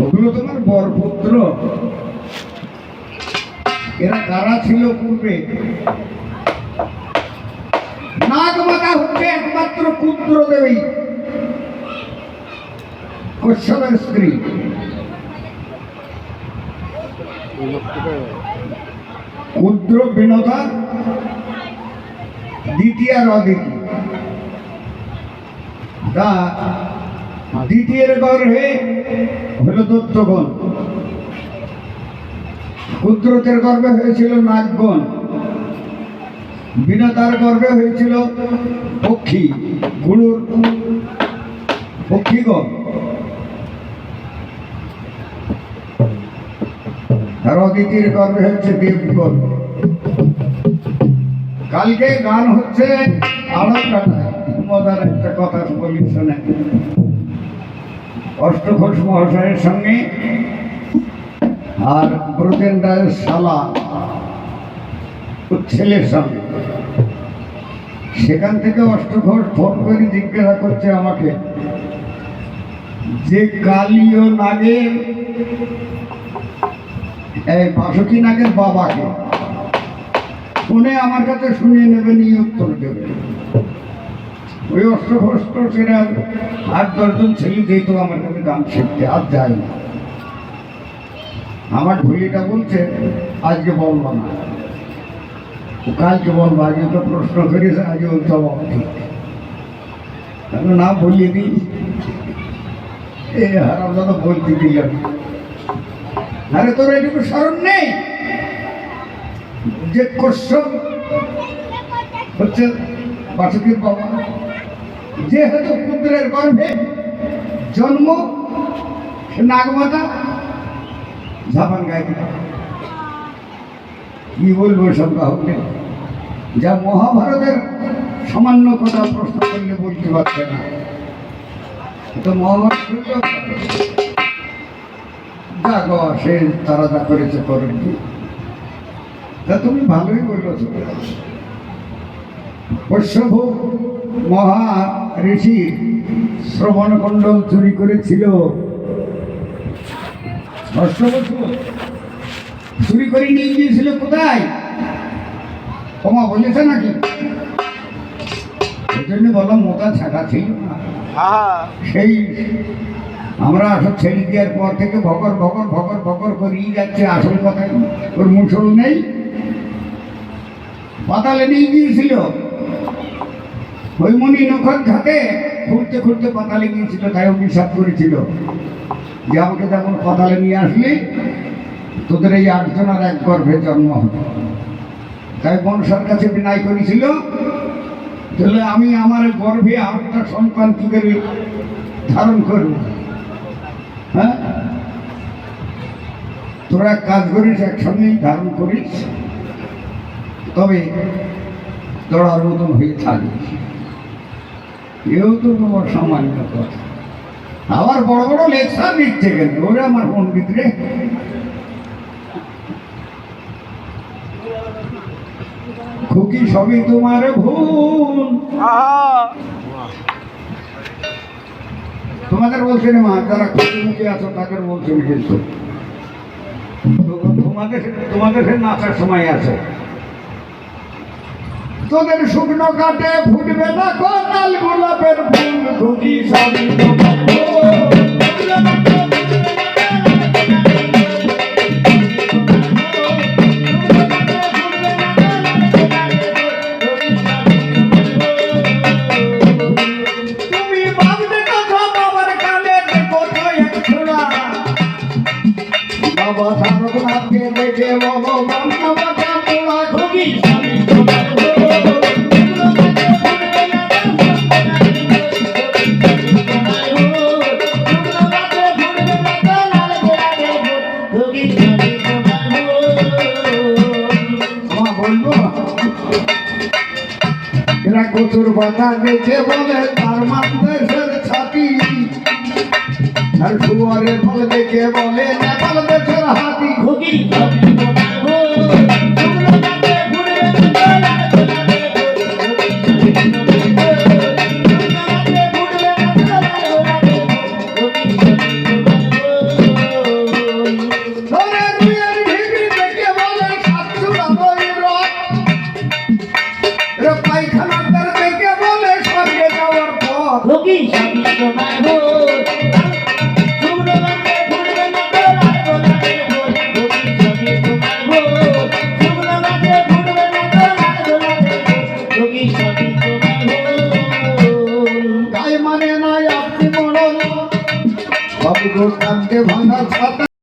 ওগুলো তোমার বরপুত্র। এরা কারা ছিল পূর্বে? নাগমাতা হচ্ছে একমাত্র পুত্র দেবী, কশ্যপের স্ত্রী। ক্ষুদ্র বিনতা, দ্বিতীয় অদিতি। তা দ্বিতীয়ের গর্ভে হলো দত্তগণ, ক্ষুদ্রতের গর্ভে হয়েছিল নাগগণ, বিনতার গর্ভে হয়েছিল পক্ষী, গুরুর পক্ষীগণ, আর অদিতির গর্ভে হচ্ছে দেবগণ। কালকে গান হচ্ছে আড়কাটায়, মজার একটা কথা বলি শোনে। অষ্টঘোষ মহাশয়ের সঙ্গে আর ব্রজেন রায়ের শালা ছেলের সঙ্গে, সেখান থেকে অষ্টঘোষ ফোন করে জিজ্ঞাসা করছে আমাকে যে কালীয় নাগের, এই বাসুকি নাগের বাবাকে শুনে আমার কাছে শুনিয়ে নেবে, নিয়ে উত্তর দেবে। ওই অষ্টঘোষ সেটা 8-10 জন ছেলে যেহেতু আমার কাছে গান শিখতে আর যায় না। আমার ঢুলিটা বলছে আজকে বলবো না, কালকে বলবো, আজকে তো প্রশ্ন করেছে, আজকে ওর জবাব ঠিক না বলিয়ে দিই। এই হারাম দাদা বলতে দিলাম, আরে তোর এটুকু স্মরণ নেই যে কশ্যপ হচ্ছে বাসুকির বাবা, যেহেতু পুত্রের গর্ভে জন্ম, নাগমাতা ঝাপান গায়ে কি বলবো সব কাহকে, যা মহাভারতের সামান্য কথা প্রশ্ন করলে বলতে পারছে না। তো মহাভারত যা গো, সে তারা যা করেছে করেন, তা তুমি ভালোই বলছো। কশ্যপ মহা ঋষি শ্রবণকুণ্ডল চুরি করেছিল, 8 বছর চুরি করে নিয়ে গিয়েছিল কোথায়? ক্ষমা বলেছে নাকি? এই জন্য বললাম মোটা ছাটা ছিল না। সেই আমরা আসল ছেড়ে দেওয়ার পর থেকে ভগর ভগর ভগর ভগর করেই যাচ্ছে, আসল কথায় ওর মুসল নেই। পাতালে নিয়ে গিয়েছিল, ওই মনি নখত ঘাটে খুঁড়তে খুঁড়তে পাতালে গিয়েছিল, তাই অভিশাপ করেছিল যে আমাকে যখন পাতালে নিয়ে আসলি তোদের এই 8 জনের এক গর্ভে জন্ম হবে। তাই মনসার কাছে বিনয় করেছিল, তাহলে আমি আমার গর্ভে 8টা সন্তান কি করে ধারণ করব? হ্যাঁ, তোরা এক কাজ করিস, একসঙ্গেই ধারণ করিস, তবে দড়ার মতন হয়ে থাকিস। এও তো তোমার সামান্য কথা। আবার বড় বড় লেকচার দিচ্ছে কেন? ওরে আমার পণ্ডিত রে, খুকি সবই তোমার ভুল। তোমাদের বলছেন মা, যারা খুশি মুখে আছো তাদের বলছেন, কিন্তু তোমাদের নাচার সময় আছে। তোদের শুকনো কাটে ফুটবে না লাল গোলাপের ফুল, খুকি সবই তোমার ভুল। এরা কচুর পাতা দেখে বলে তার মানদেশের ছাতি, আর শুয়ারের ফল দেখে বলে নেপাল দেশের হাতি। খুকি তোর কাঁদতে ভাঙা ছাতা